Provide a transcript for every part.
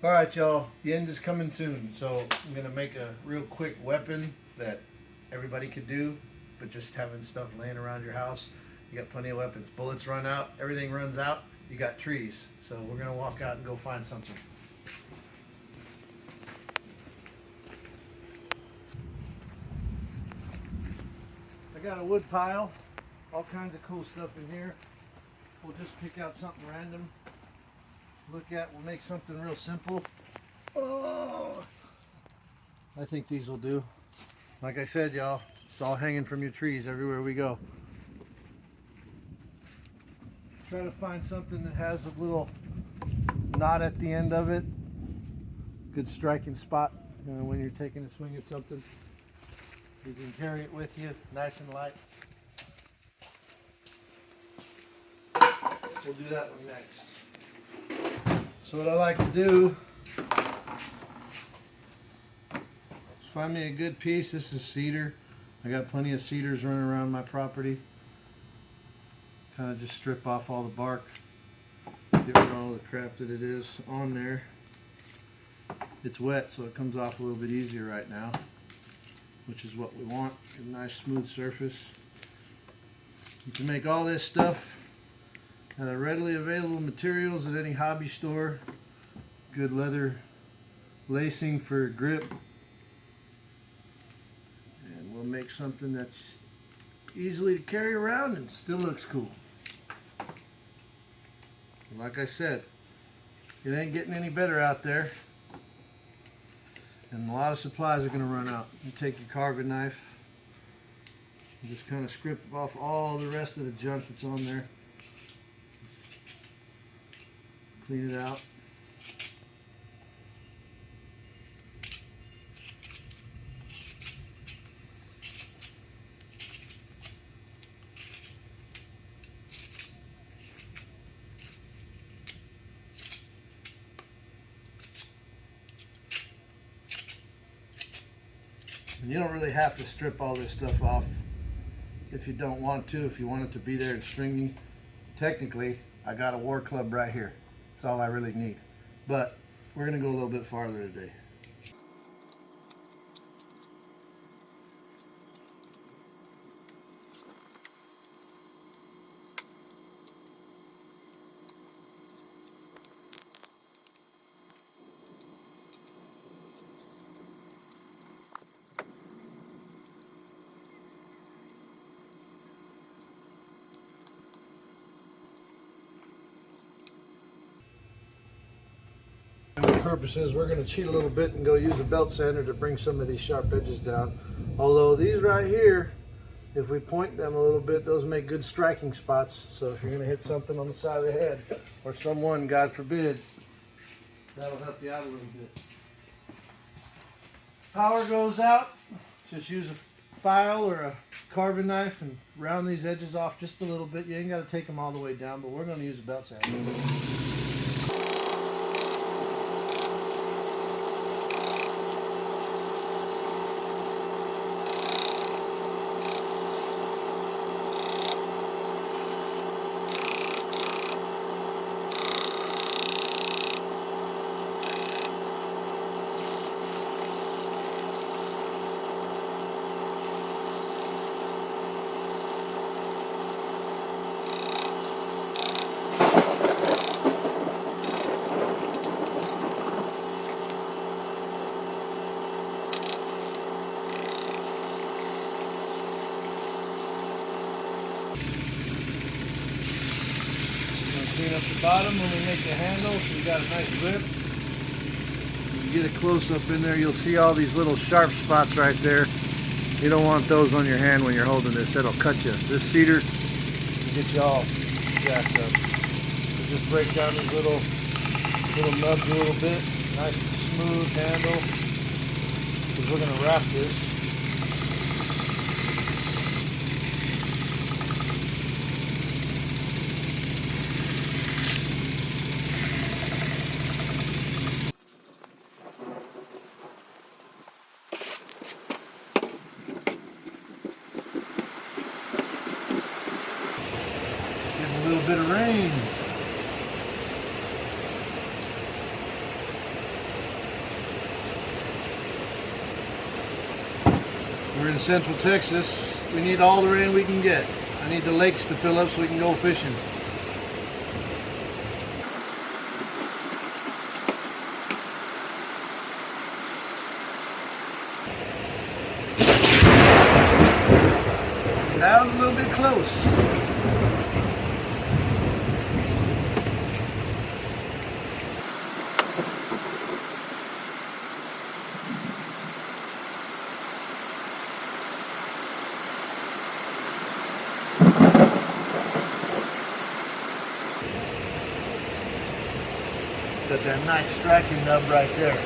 Alright y'all, the end is coming soon, so I'm going to make a real quick weapon that everybody could do, but just having stuff laying around your house, you got plenty of weapons. Bullets run out, everything runs out, you got trees. So we're going to walk out and go find something. I got a wood pile, all kinds of cool stuff in here. We'll just pick out something random. Look at, we'll make something real simple. Oh, I think these will do. Like I said, y'all, it's all hanging from your trees everywhere we go. Try to find something that has a little knot at the end of it. Good striking spot, you know, when you're taking a swing at something. You can carry it with you, nice and light. We'll do that one next. So what I like to do is find me a good piece. This is cedar. I got plenty of cedars running around my property. Kind of just strip off all the bark. Get rid of all the crap that it is on there. It's wet, so it comes off a little bit easier right now, which is what we want. A nice smooth surface. You can make all this stuff out of readily available materials at any hobby store. Good leather lacing for grip. And we'll make something that's easily to carry around and still looks cool. And like I said, it ain't getting any better out there. And a lot of supplies are going to run out. You take your carving knife and just kind of scrape off all the rest of the junk that's on there. Clean it out. And you don't really have to strip all this stuff off if you don't want to. If you want it to be there and stringy, technically I got a war club right here. That's all I really need. But we're going to go a little bit farther today. Purposes, we're going to cheat a little bit and go use a belt sander to bring some of these sharp edges down. Although these right here, if we point them a little bit, those make good striking spots. So if you're going to hit something on the side of the head or someone, God forbid, that'll help you out a little bit. Power goes out, just use a file or a carving knife and round these edges off just a little bit. You ain't got to take them all the way down, but we're going to use a belt sander. Clean up the bottom when we make the handle so you got a nice grip. You get a close up in there, you'll see all these little sharp spots right there. You don't want those on your hand when you're holding this, that'll cut you. This cedar will get you all jacked up. So just break down these little nubs a little bit. Nice smooth handle. Because we're going to wrap this. A little bit of rain. We're in Central Texas. We need all the rain we can get. I need the lakes to fill up so we can go fishing. That was a little bit close. Got that nice striking nub right there.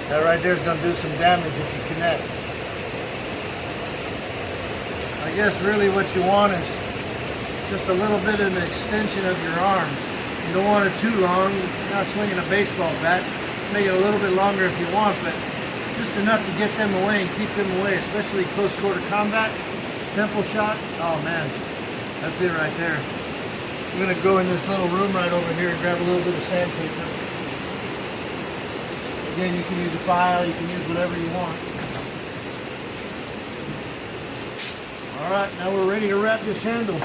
That right there is going to do some damage if you connect. I guess really what you want is just a little bit of an extension of your arm. You don't want it too long. You're not swinging a baseball bat. Make it a little bit longer if you want, but just enough to get them away and keep them away, especially close quarter combat. Temple shot. Oh man, that's it right there. I'm going to go in this little room right over here and grab a little bit of sandpaper. Again, you can use a file, you can use whatever you want. Alright, now we're ready to wrap this handle.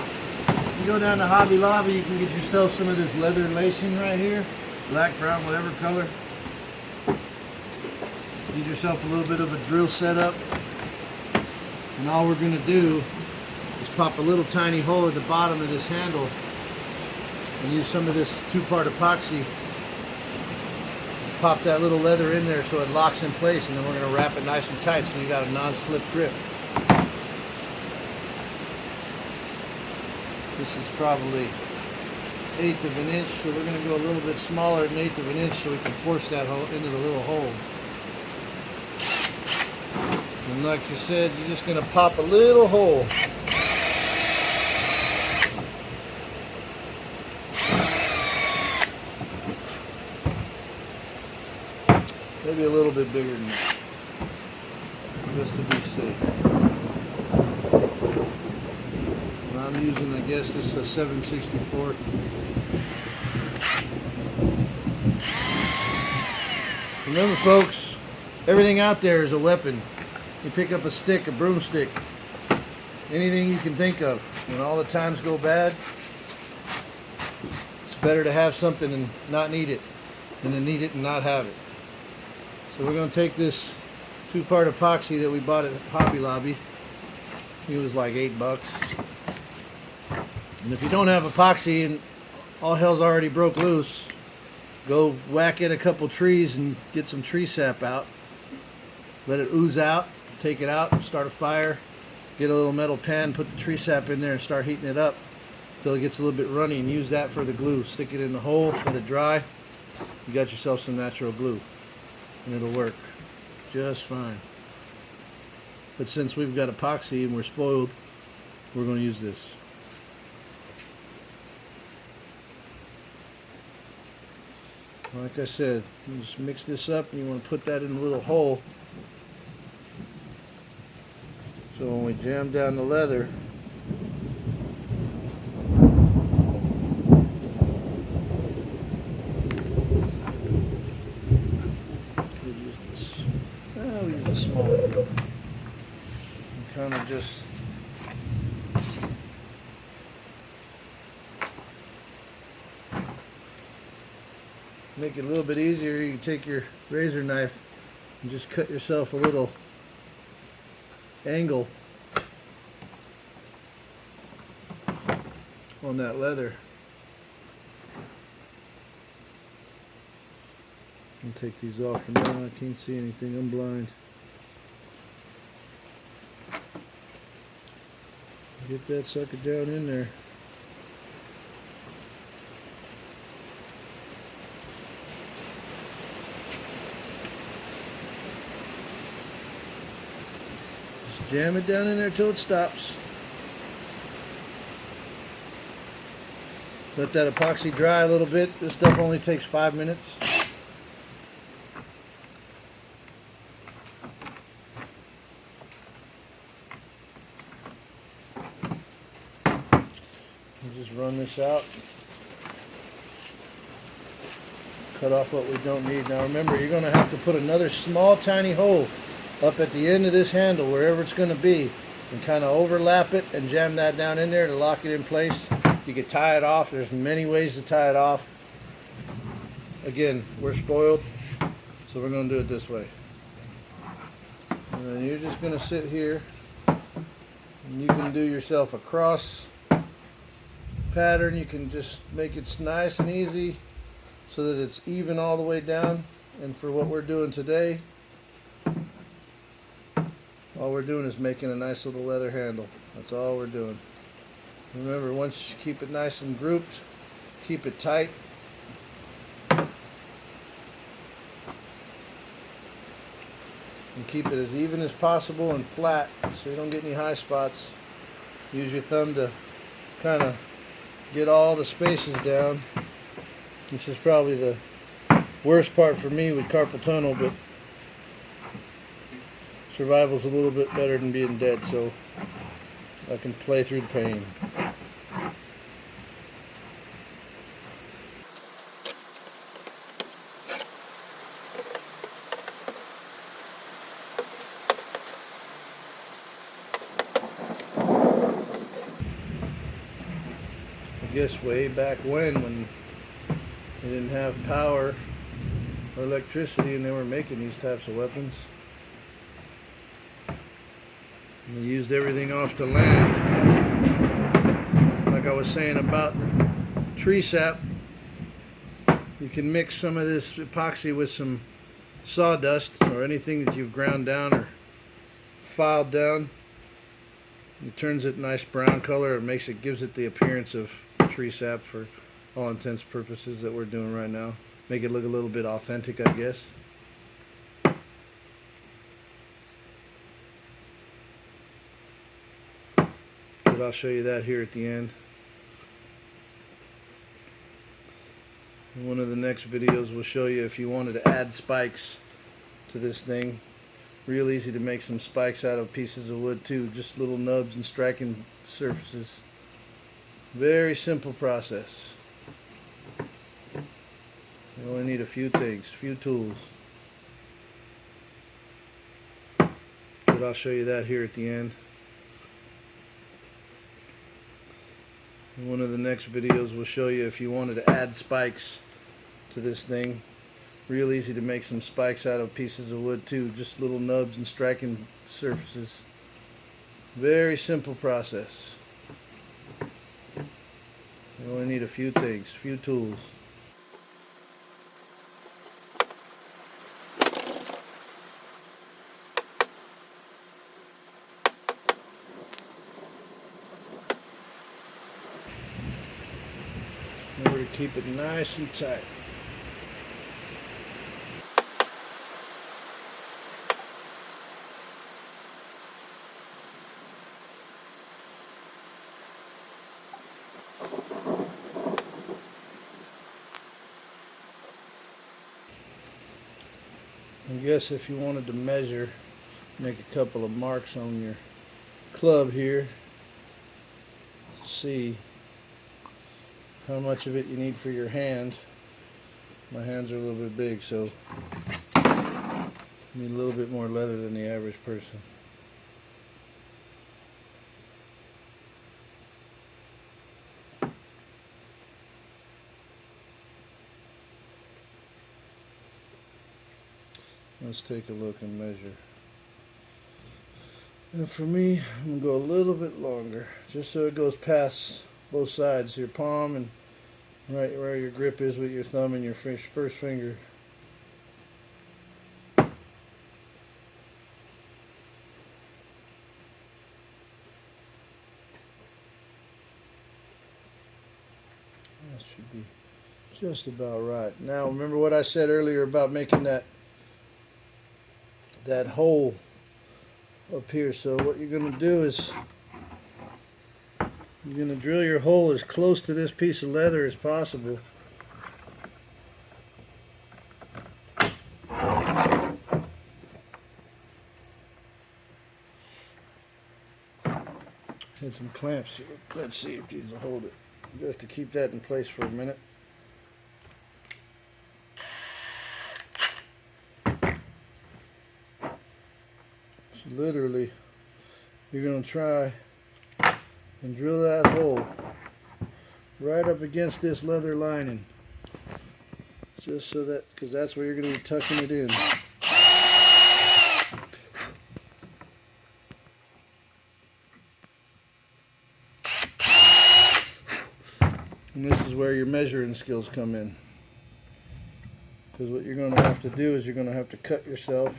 You go down to Hobby Lobby, you can get yourself some of this leather lacing right here. Black, brown, whatever color. Get yourself a little bit of a drill setup. And all we're going to do is pop a little tiny hole at the bottom of this handle and use some of this 2-part epoxy. Pop that little leather in there so it locks in place, and then we're going to wrap it nice and tight so you got a non-slip grip. This is probably 1/8 of an inch, so we're going to go a little bit smaller than 1/8 of an inch so we can force that hole into the little hole. And like you said, you're just going to pop a little hole. Maybe a little bit bigger than that, just to be safe. And I'm using, I guess, this is a 7/64. Remember, folks, everything out there is a weapon. You pick up a stick, a broomstick, anything you can think of. When all the times go bad, it's better to have something and not need it than to need it and not have it. So we're going to take this 2-part epoxy that we bought at Hobby Lobby. It was like $8. And if you don't have epoxy and all hell's already broke loose, go whack in a couple trees and get some tree sap out. Let it ooze out, take it out, start a fire, get a little metal pan, put the tree sap in there and start heating it up until it gets a little bit runny, and use that for the glue. Stick it in the hole, let it dry. You got yourself some natural glue. And it'll work just fine. But since we've got epoxy and we're spoiled, we're going to use this. Like I said, you just mix this up and you want to put that in a little hole. So when we jam down the leather, we use a small one. Kind of just make it a little bit easier. You can take your razor knife and just cut yourself a little angle on that leather. I'll take these off for now. I can't see anything. I'm blind. Get that sucker down in there. Just jam it down in there till it stops. Let that epoxy dry a little bit. This stuff only takes 5 minutes. Just run this out. Cut off what we don't need. Now remember, you're going to have to put another small tiny hole up at the end of this handle, wherever it's going to be, and kind of overlap it and jam that down in there to lock it in place. You can tie it off. There's many ways to tie it off. Again, we're spoiled, so we're going to do it this way. And then you're just going to sit here, and you can do yourself a cross pattern. You can just make it nice and easy so that it's even all the way down. And for what we're doing today, all we're doing is making a nice little leather handle. That's all we're doing. Remember, once you keep it nice and grouped, keep it tight. And keep it as even as possible and flat so you don't get any high spots. Use your thumb to kind of get all the spaces down. This is probably the worst part for me with carpal tunnel, but survival's a little bit better than being dead, so I can play through the pain. I guess way back when they didn't have power or electricity and they were making these types of weapons, and they used everything off the land. Like I was saying about tree sap, you can mix some of this epoxy with some sawdust or anything that you've ground down or filed down. It turns it nice brown color. It gives it the appearance of tree sap for all intents and purposes that we're doing right now. Make it look a little bit authentic, I guess. But I'll show you that here at the end. In one of the next videos will show you if you wanted to add spikes to this thing. Real easy to make some spikes out of pieces of wood too, just little nubs and striking surfaces. Very simple process. You only need a few things, a few tools. But I'll show you that here at the end. In one of the next videos will show you if you wanted to add spikes to this thing. Real easy to make some spikes out of pieces of wood too, just little nubs and striking surfaces. Very simple process. You only need a few things, a few tools. Remember to keep it nice and tight. I guess if you wanted to measure, make a couple of marks on your club here to see how much of it you need for your hand. My hands are a little bit big, so I need a little bit more leather than the average person. Let's take a look and measure. And for me, I'm going to go a little bit longer, just so it goes past both sides, your palm and right where your grip is with your thumb and your first finger. That should be just about right. Now remember what I said earlier about making that hole up here. So what you're going to do is you're going to drill your hole as close to this piece of leather as possible. Had some clamps here. Let's see if these will hold it. Just to keep that in place for a minute. So literally, you're going to try and drill that hole right up against this leather lining. Just so that, because that's where you're going to be tucking it in. And this is where your measuring skills come in. Because what you're going to have to do is you're going to have to cut yourself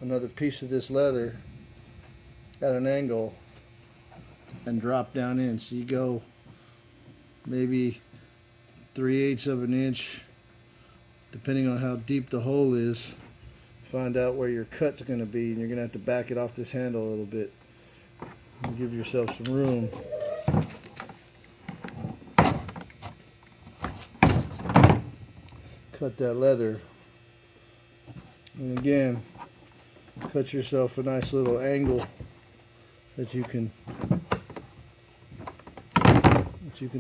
another piece of this leather at an angle and drop down in. So you go maybe 3/8 of an inch, depending on how deep the hole is. Find out where your cut's going to be, and you're going to have to back it off this handle a little bit and give yourself some room. Cut that leather, and again, cut yourself a nice little angle that you can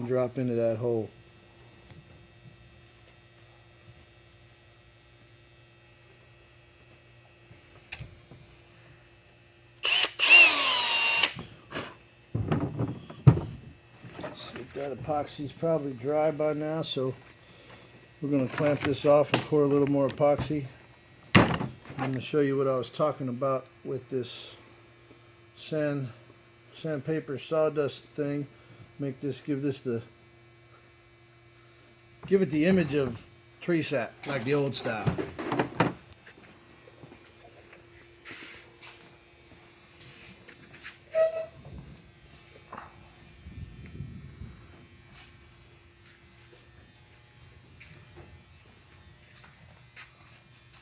drop into that hole. That epoxy's probably dry by now, so we're going to clamp this off and pour a little more epoxy. I'm going to show you what I was talking about with this sandpaper sawdust thing. Give it the image of tree sap, like the old style.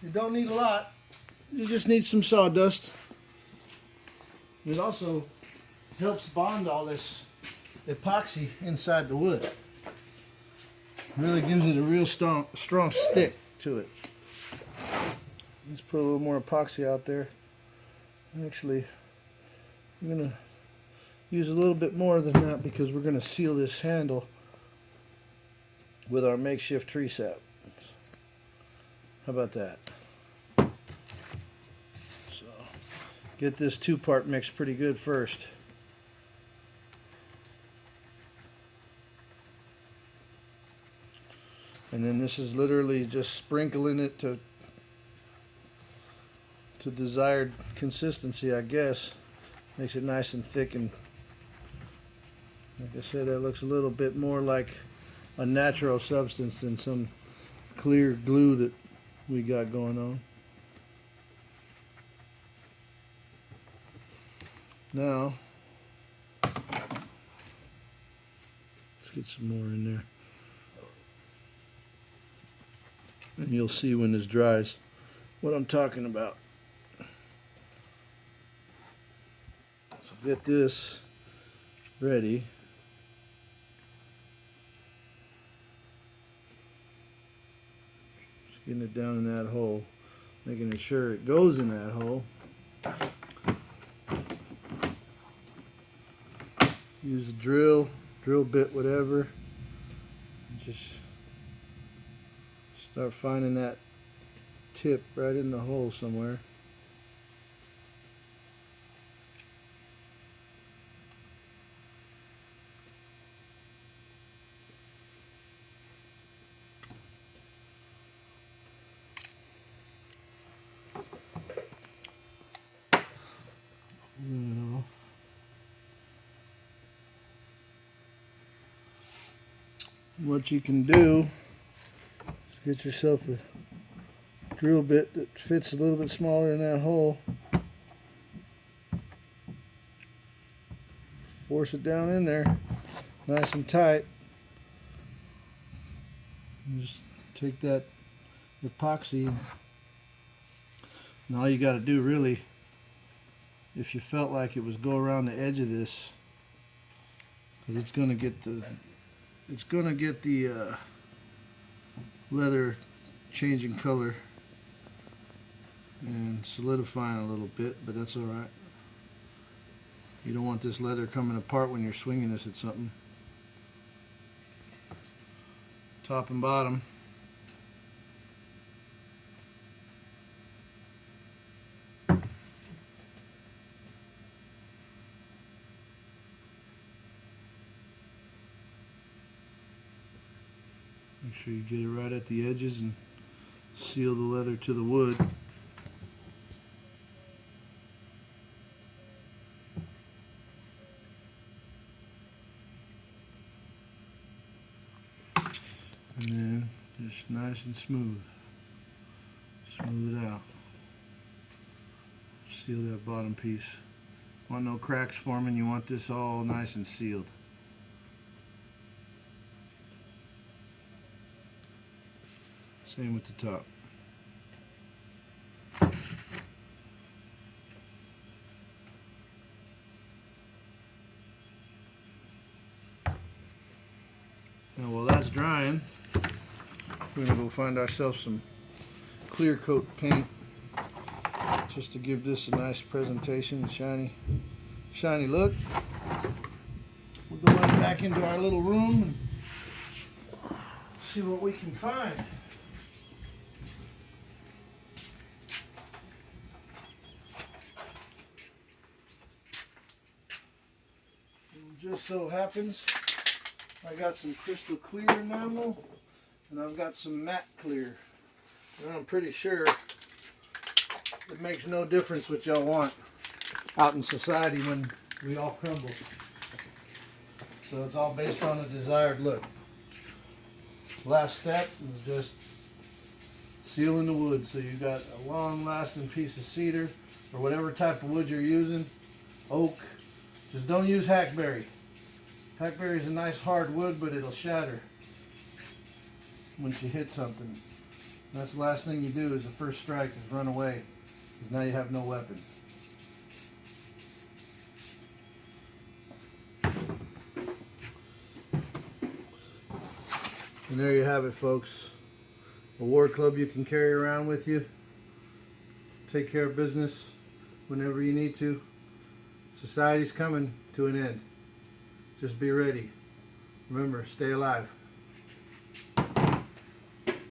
You don't need a lot. You just need some sawdust. It also helps bond all this epoxy inside the wood. It really gives it a real strong stick to it. Let's put a little more epoxy out there. Actually, I'm going to use a little bit more than that because we're going to seal this handle with our makeshift tree sap. How about that? So, get this two-part mix pretty good first. And then this is literally just sprinkling it to desired consistency, I guess. Makes it nice and thick, and like I said, that looks a little bit more like a natural substance than some clear glue that we got going on. Now, let's get some more in there. And you'll see when this dries what I'm talking about. So get this ready. Just getting it down in that hole, making sure it goes in that hole. Use a drill bit, whatever. Just start finding that tip right in the hole somewhere. What you can do is get yourself a drill bit that fits a little bit smaller in that hole. Force it down in there nice and tight. And just take that epoxy, and all you got to do really, if you felt like it, was go around the edge of this, because it's going to get the leather changing color and solidifying a little bit, but that's all right. You don't want this leather coming apart when you're swinging this at something. Top and bottom. Make sure you get it right at the edges and seal the leather to the wood. And then just nice and smooth. Smooth it out. Seal that bottom piece. Want no cracks forming, you want this all nice and sealed. Same with the top. Now while that's drying, we're going to go find ourselves some clear coat paint just to give this a nice presentation, shiny look. We'll go back into our little room and see what we can find. It just so happens I got some crystal clear enamel and I've got some matte clear. And I'm pretty sure it makes no difference what y'all want out in society when we all crumble. So it's all based on the desired look. Last step is just sealing the wood. So you got a long lasting piece of cedar or whatever type of wood you're using, oak. Just don't use hackberry. Hackberry is a nice hard wood, but it'll shatter once you hit something. That's the last thing you do is the first strike is run away, because now you have no weapon. And there you have it, folks. A war club you can carry around with you. Take care of business whenever you need to. Society's coming to an end. Just be ready. Remember, stay alive.